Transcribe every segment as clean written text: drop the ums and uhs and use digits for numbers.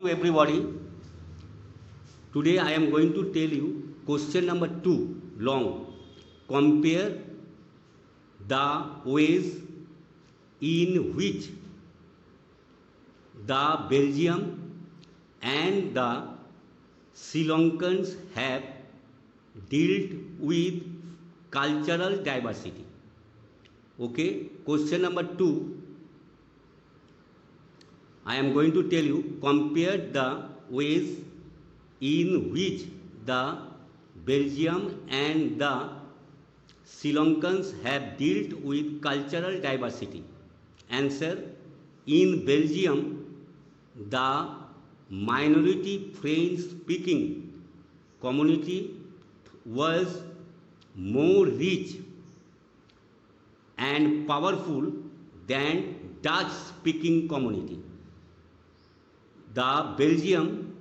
Everybody, today I am going to tell you question number 2 long. Compare the ways in which the Belgium and the Sri Lankans have dealt with cultural diversity. Okay, question number 2, I am going to tell you compare the ways in which the Belgium and the Sri Lankans have dealt with cultural diversity. Answer: in Belgium, the minority French speaking community was more rich and powerful than Dutch speaking community. The Belgium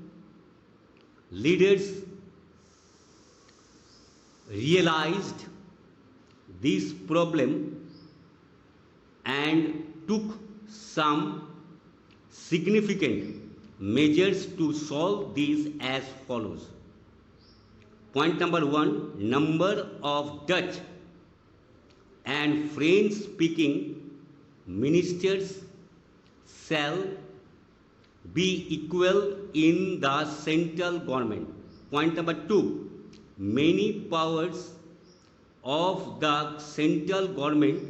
leaders realized this problem and took some significant measures to solve these as follows. Point number 1, number of Dutch and French speaking ministers shall be equal in the central government. Point number 2, many powers of the central government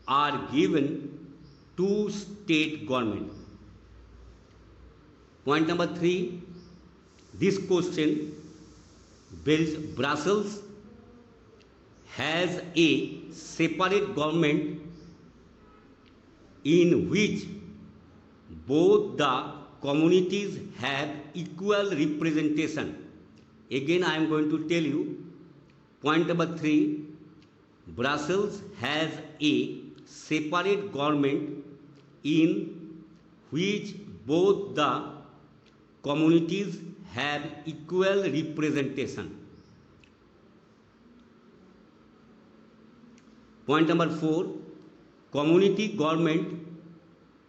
are given to state government. Point number 3, this question, Brussels has a separate government in which both the communities have equal representation. Again, I am going to tell you. Point number 3, Brussels has a separate government in which both the communities have equal representation. Point number 4, community government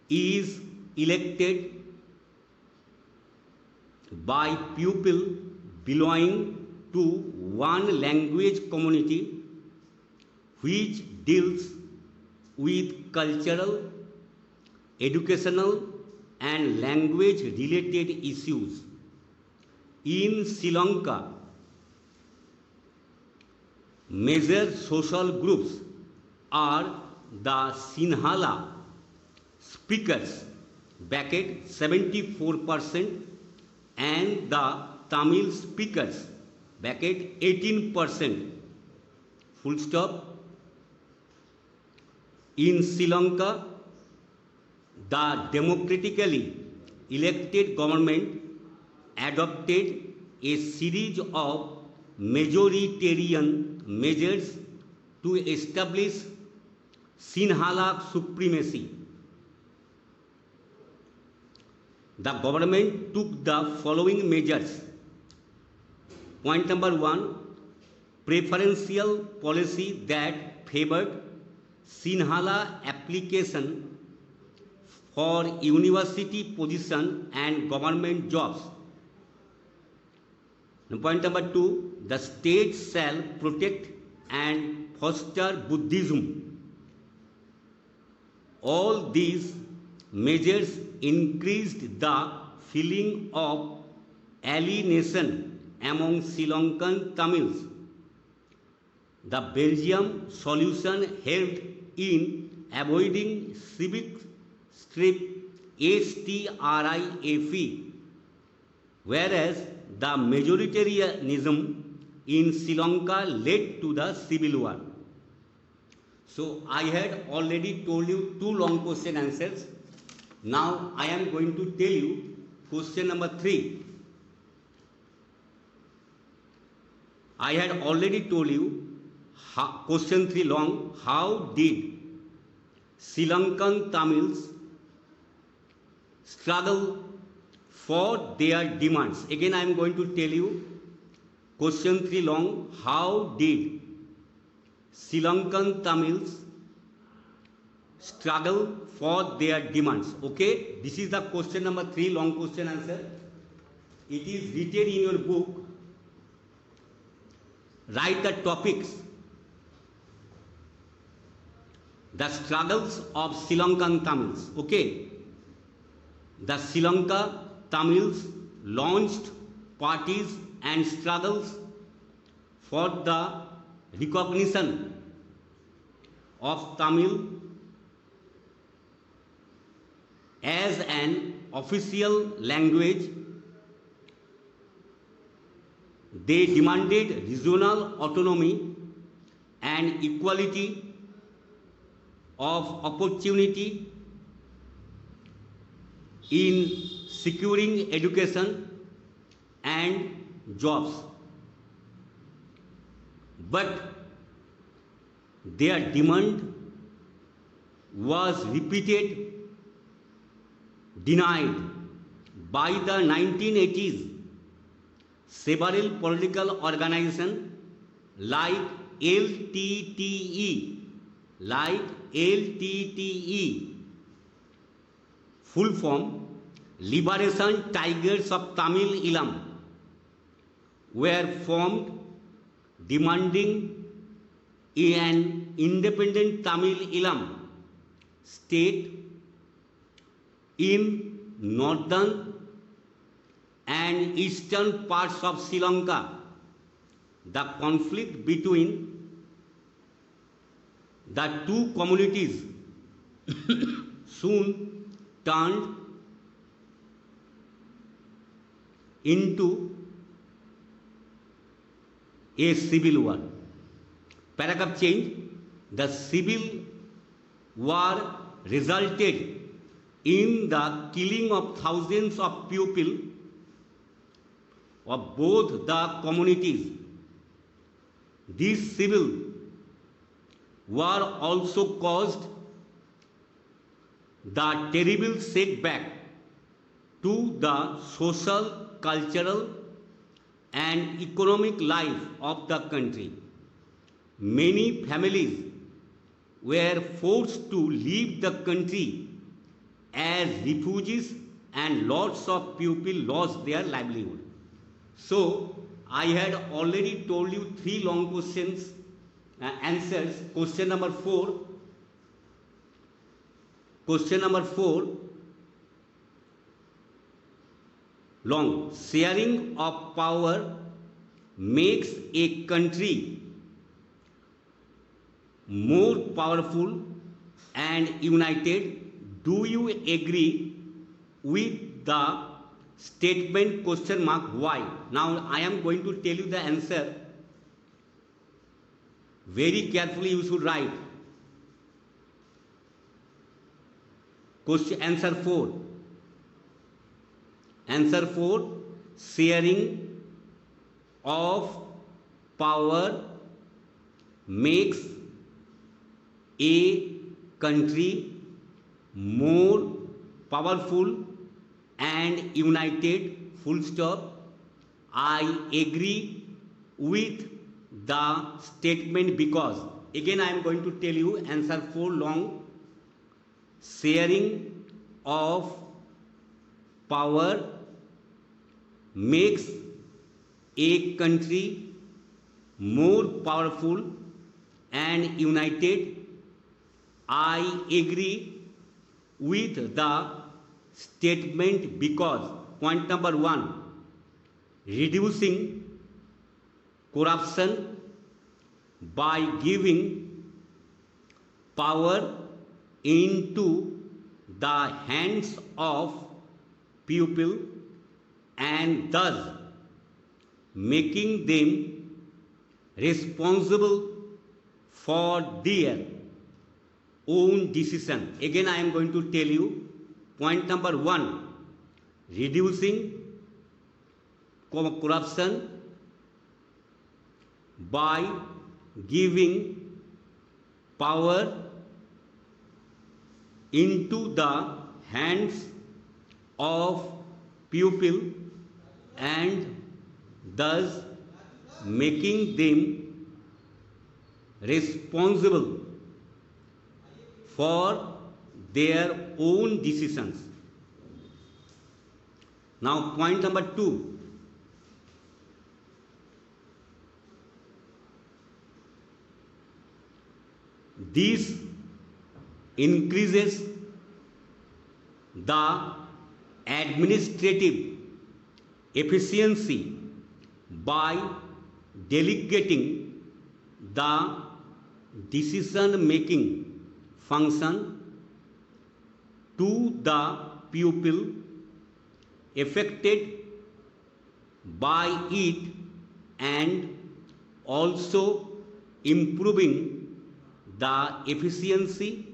is elected by people belonging to one language community which deals with cultural, educational and language related issues. In Sri Lanka, major social groups are the Sinhala speakers, 74%, and the Tamil speakers, 18%. Full stop. In Sri Lanka, the democratically elected government adopted a series of majoritarian measures to establish Sinhala supremacy. The government took the following measures. Point number 1, preferential policy that favored Sinhala application for university position and government jobs. Point number 2, the state shall protect and foster Buddhism. All these measures increased the feeling of alienation among Sri Lankan Tamils. The Belgium solution helped in avoiding civic strife, whereas the majoritarianism in Sri Lanka led to the civil war. So I had already told you 2 long question answers. Now I am going to tell you question number 3. I had already told you question 3 long, how did Sri Lankan Tamils struggle for their demands? Again, I am going to tell you question 3 long, how did Sri Lankan Tamils struggle for their demands. Okay, this is the question number 3, long question answer. It is written in your book. Write the topics. The struggles of Sri Lankan Tamils. Okay, the Sri Lanka Tamils launched parties and struggles for the recognition of Tamil as an official language. They demanded regional autonomy and equality of opportunity in securing education and jobs. But their demand was repeated, denied by the 1980s. Several political organizations like LTTE, full form Liberation Tigers of Tamil Eelam, were formed demanding an independent Tamil Eelam state in northern and eastern parts of Sri Lanka. The conflict between the two communities soon turned into a civil war. Paragraph change. The civil war resulted in the killing of thousands of people of both the communities. This civil war also caused the terrible setback to the social, cultural, and economic life of the country. Many families were forced to leave the country as refugees and lots of people lost their livelihood. So, I had already told you 3 long questions, answers. Question number 4. Question number 4. Long. Sharing of power makes a country more powerful and united. Do you agree with the statement? Question mark. Why? Now I am going to tell you the answer. Very carefully you should write. Question answer 4. Answer 4. Sharing of power makes a country more powerful and united. Full stop. I agree with the statement because, again I am going to tell you answer 4 long. Sharing of power makes a country more powerful and united. I agree with the statement because, point number 1, reducing corruption by giving power into the hands of people and thus making them responsible for their own decision. Again I am going to tell you, point number 1, reducing corruption by giving power into the hands of people and thus making them responsible for their own decisions. Now, point number 2. This increases the administrative efficiency by delegating the decision-making function to the pupil affected by it, and also improving the efficiency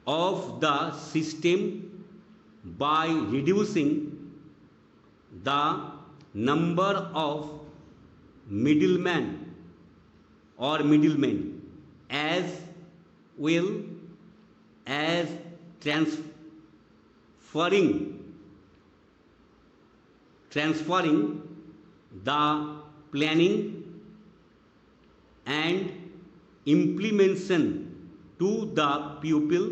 of the system by reducing the number of middlemen as well as transferring the planning and implementation to the pupil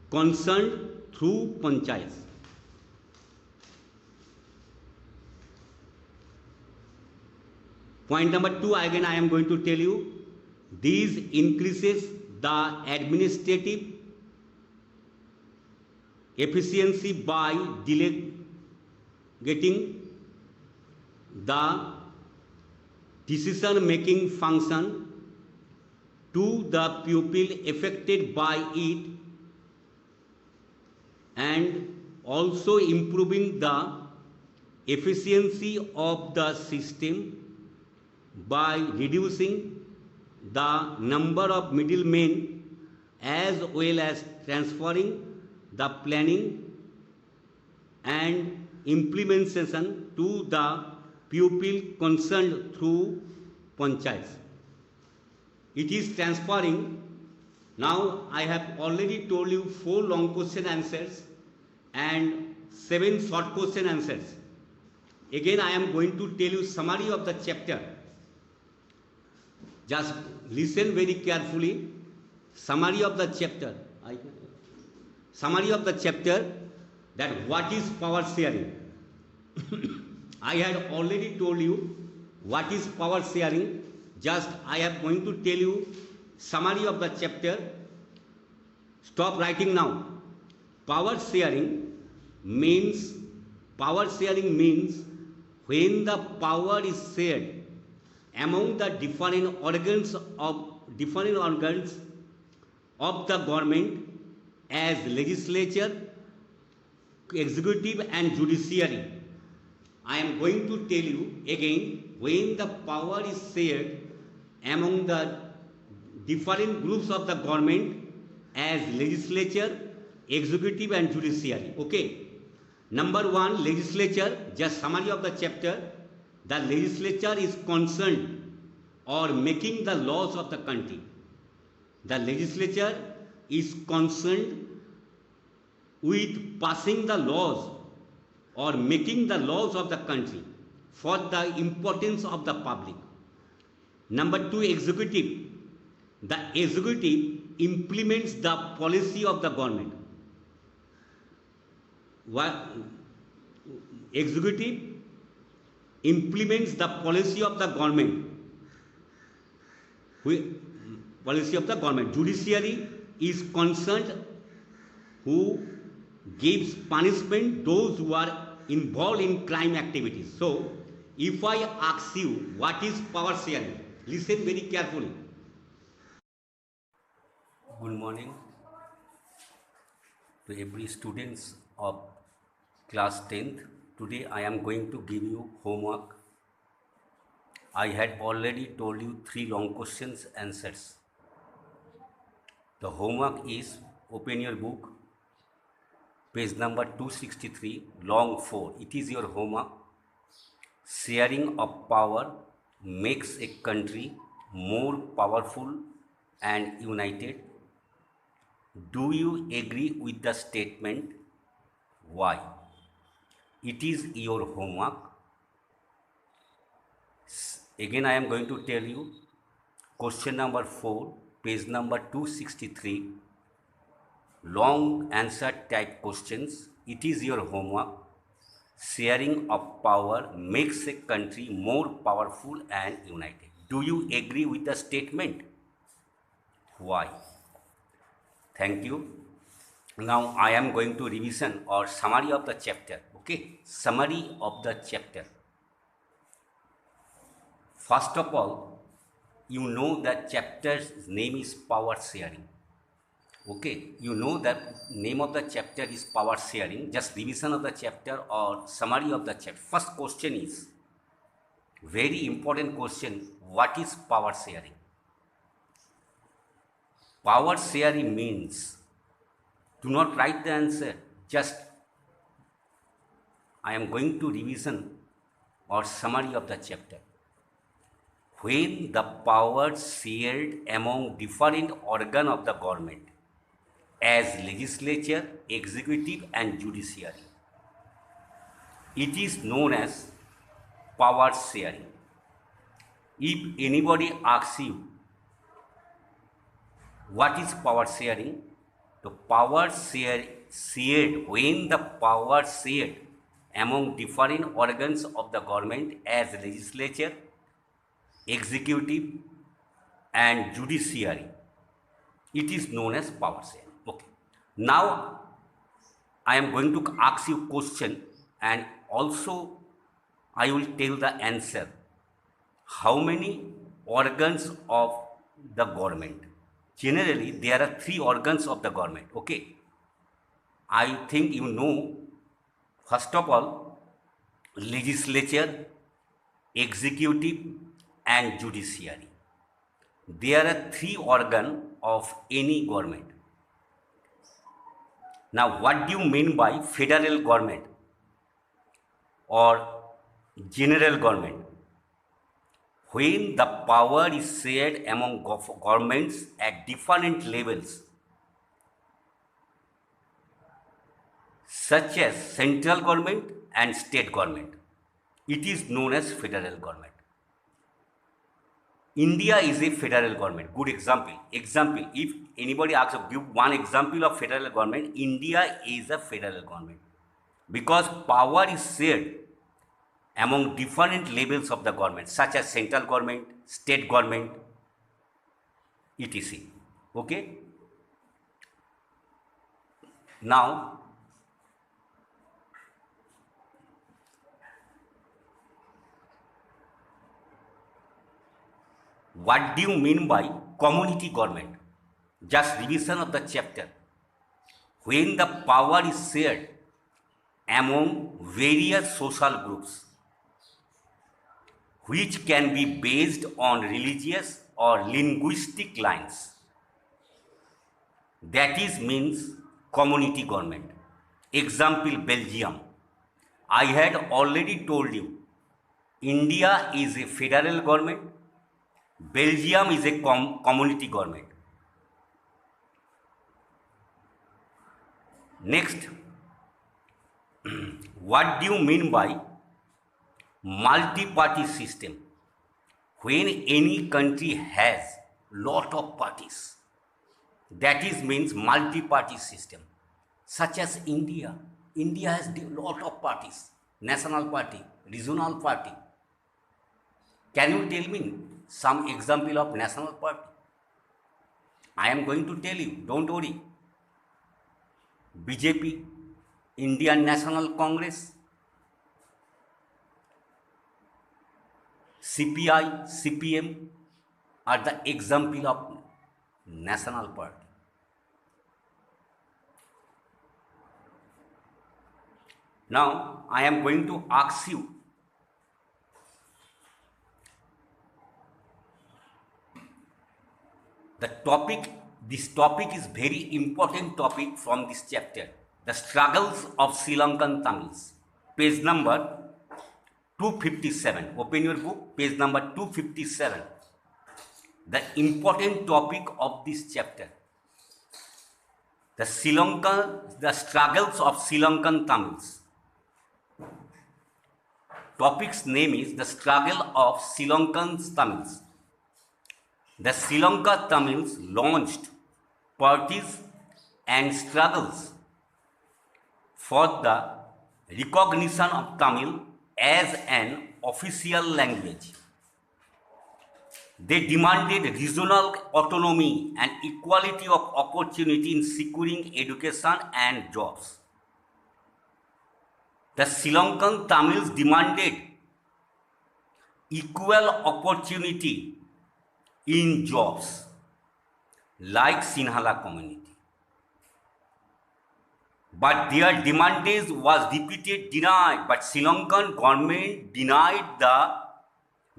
concerned through panchayats. Point number 2, again I am going to tell you, these increases the administrative efficiency by delegating the decision-making function to the pupil affected by it, and also improving the efficiency of the system by reducing the number of middlemen as well as transferring the planning and implementation to the pupil concerned through panchayats. It is transferring. Now I have already told you 4 long question answers and 7 short question answers. Again I am going to tell you summary of the chapter. Just listen very carefully. Summary of the chapter. Summary of the chapter, that what is power sharing. I had already told you what is power sharing. Just I am going to tell you summary of the chapter. Stop writing now. Power sharing means when the power is shared among the different organs of the government as legislature, executive and judiciary. I am going to tell you again, when the power is shared among the different groups of the government as legislature, executive and judiciary. Okay. Number 1, legislature. Just summary of the chapter. The legislature is concerned or making the laws of the country. The legislature is concerned with passing the laws or making the laws of the country for the importance of the public. Number 2, executive. The executive implements the policy of the government. Executive implements the policy of the government. Judiciary is concerned who gives punishment those who are involved in crime activities. So, if I ask you what is power sharing, listen very carefully. Good morning to every students of class 10th. Today I am going to give you homework. I had already told you 3 long questions answers. The homework is, open your book, page number 263, long 4. It is your homework. Sharing of power makes a country more powerful and united. Do you agree with the statement? Why? It is your homework. Again I am going to tell you question number 4. page number 263, long answer type questions. It is your homework. Sharing of power makes a country more powerful and united. Do you agree with the statement? Why? Thank you. Now I am going to revision or summary of the chapter. Okay, summary of the chapter. First of all, you know that chapter's name is power sharing. Okay, you know that name of the chapter is power sharing. Just revision of the chapter or summary of the chapter. First question is very important question. What is power sharing? Power sharing means, do not write the answer, just I am going to revision or summary of the chapter. When the power shared among different organs of the government as legislature, executive and judiciary, it is known as power sharing. If anybody asks you what is power sharing, the power shared when the power shared among different organs of the government as legislature, executive and judiciary, it is known as power sharing. Okay. Now I am going to ask you question and also I will tell the answer. How many organs of the government? Generally, there are 3 organs of the government. Okay. I think you know, first of all, legislature, executive and judiciary. There are 3 organs of any government. Now, what do you mean by federal government or general government? When the power is shared among governments at different levels, such as central government and state government, it is known as federal government. India is a federal government. Good example. If anybody asks you, give one example of federal government, India is a federal government. Because power is shared among different levels of the government, such as central government, state government, etc. Okay? Now, what do you mean by community government? Just revision of the chapter. When the power is shared among various social groups, which can be based on religious or linguistic lines, that is means community government. Example, Belgium. I had already told you, India is a federal government, Belgium is a community government. Next, what do you mean by multi-party system? When any country has lot of parties, that is means multi-party system. Such as India. India has lot of parties, national party, regional party. Can you tell me some example of national party? I am going to tell you, don't worry. BJP, Indian National Congress, CPI, CPM are the example of national party. Now, I am going to ask you, this topic is very important topic from this chapter. The struggles of Sri Lankan Tamils. Page number 257. Open your book, page number 257. The important topic of this chapter. The struggles of Sri Lankan Tamils. Topic's name is the struggle of Sri Lankan Tamils. The Sri Lanka Tamils launched parties and struggles for the recognition of Tamil as an official language. They demanded regional autonomy and equality of opportunity in securing education and jobs. The Sri Lankan Tamils demanded equal opportunity in jobs like Sinhala community. But their demands was repeated denied, but Sri Lankan government denied the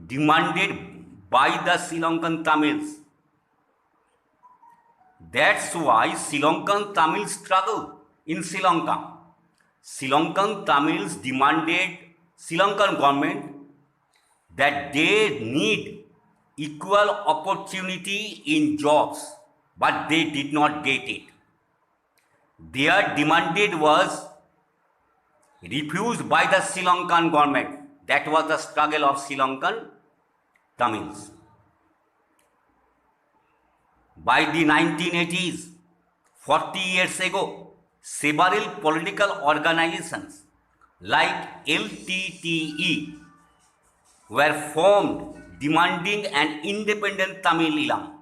demanded by the Sri Lankan Tamils. That's why Sri Lankan Tamils struggle in Sri Lanka. Sri Lankan Tamils demanded Sri Lankan government that they need equal opportunity in jobs, but they did not get it. Their demanded was refused by the Sri Lankan government. That was the struggle of Sri Lankan Tamils. By the 1980s, 40 years ago, several political organizations like LTTE were formed demanding an independent Tamil Eelam.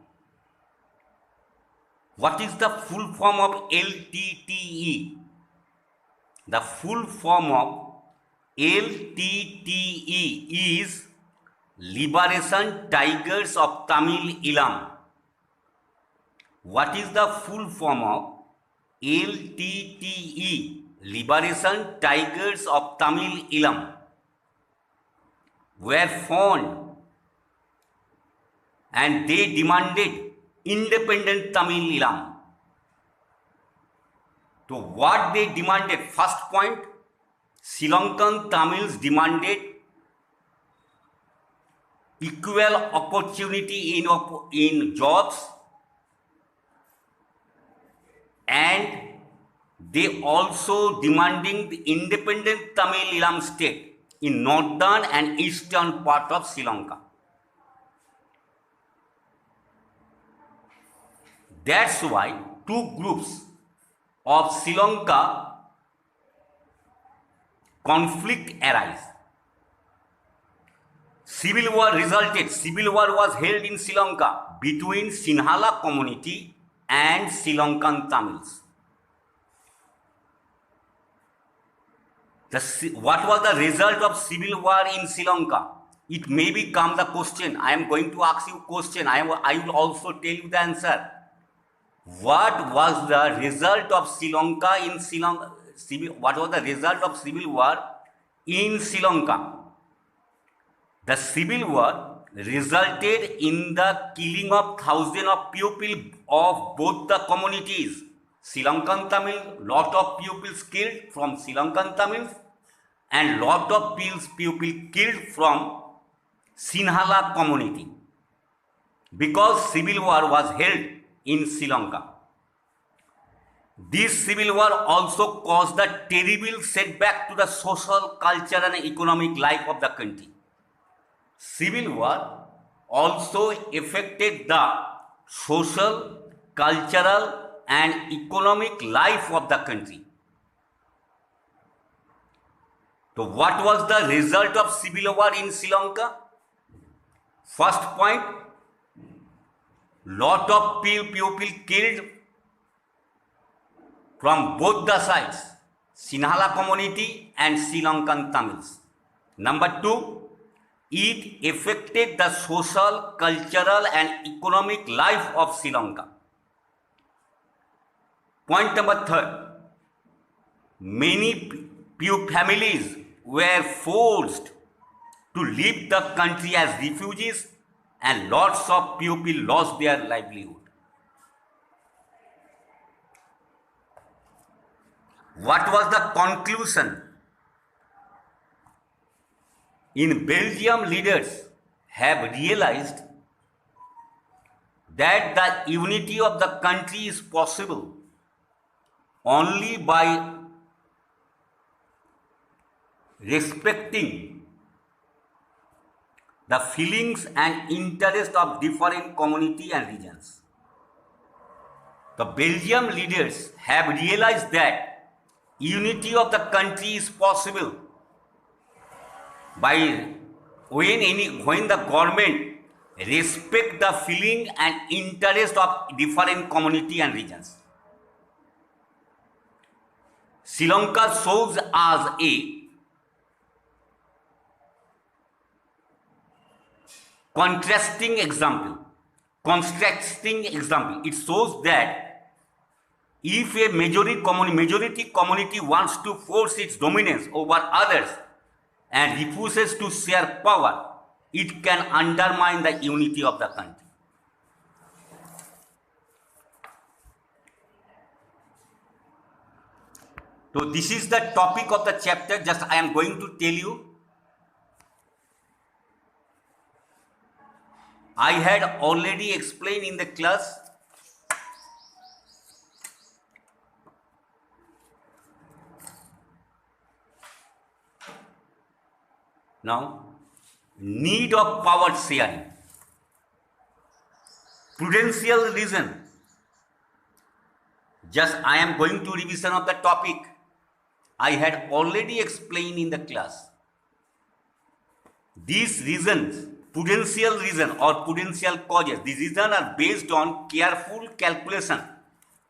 What is the full form of LTTE? The full form of LTTE is Liberation Tigers of Tamil Eelam. What is the full form of LTTE? Liberation Tigers of Tamil Eelam were formed and they demanded independent Tamil Eelam. So what they demanded? First point, Sri Lankan Tamils demanded equal opportunity in jobs, and they also demanding the independent Tamil Eelam state in northern and eastern part of Sri Lanka. That's why two groups of Sri Lanka conflict arise. Civil war resulted. Civil war was held in Sri Lanka between Sinhala community and Sri Lankan Tamils. What was the result of civil war in Sri Lanka? It may become the question. I am going to ask you a question. I will also tell you the answer. What was the result of Sri Lanka in Sri Lanka? What was the result of civil war in Sri Lanka? The civil war resulted in the killing of thousands of people of both the communities. Sri Lankan Tamil, lot of pupils killed from Sri Lankan Tamils and lot of people killed from Sinhala community because civil war was held in Sri Lanka. This civil war also caused a terrible setback to the social, cultural and economic life of the country. Civil war also affected the social, cultural and economic life of the country. So what was the result of civil war in Sri Lanka? First point, lot of people killed from both the sides, Sinhala community and Sri Lankan Tamils. Number two, it affected the social, cultural and economic life of Sri Lanka. Point number third, many families were forced to leave the country as refugees and lots of people lost their livelihood. What was the conclusion? In Belgium, leaders have realized that the unity of the country is possible only by respecting the feelings and interest of different community and regions. The Belgium leaders have realized that unity of the country is possible by when the government respect the feeling and interest of different community and regions. Sri Lanka shows as a contrasting example. It shows that if a majority community wants to force its dominance over others and refuses to share power, it can undermine the unity of the country. So this is the topic of the chapter. Just I am going to tell you. I had already explained in the class. Now, need of power sharing. Prudential reason. Just I am going to revision of the topic. I had already explained in the class. These reasons, prudential reason or prudential causes, these reasons are based on careful calculation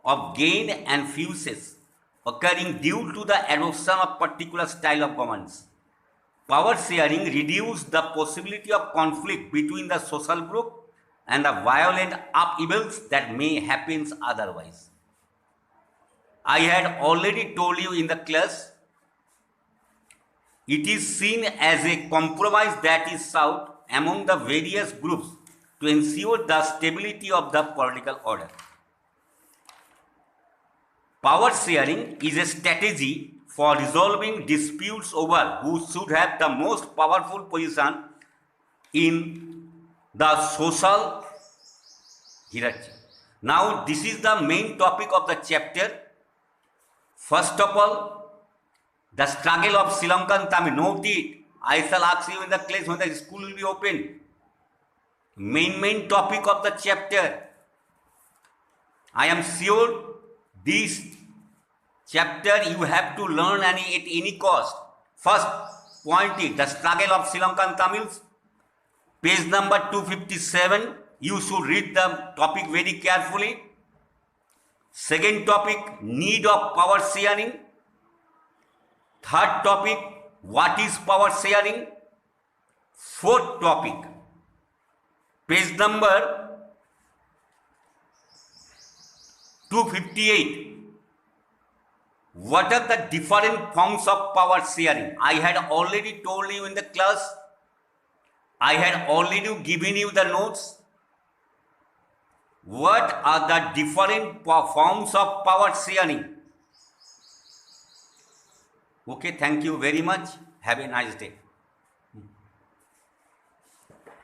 of gain and fuses occurring due to the adoption of particular style of governance. Power sharing reduces the possibility of conflict between the social group and the violent upheavals that may happen otherwise. I had already told you in the class, it is seen as a compromise that is sought among the various groups to ensure the stability of the political order. Power sharing is a strategy for resolving disputes over who should have the most powerful position in the social hierarchy. Now, this is the main topic of the chapter. First of all, the struggle of Sri Lankan Tamil. Note it. I shall ask you in the class when the school will be open. Main topic of the chapter. I am sure this chapter you have to learn at any cost. First point is the struggle of Sri Lankan Tamils. Page number 257. You should read the topic very carefully. Second topic, need of power sharing. Third topic, what is power sharing? Fourth topic, page number 258. What are the different forms of power sharing? I had already told you in the class. I had already given you the notes. What are the different forms of power sharing? Okay, thank you very much. Have a nice day.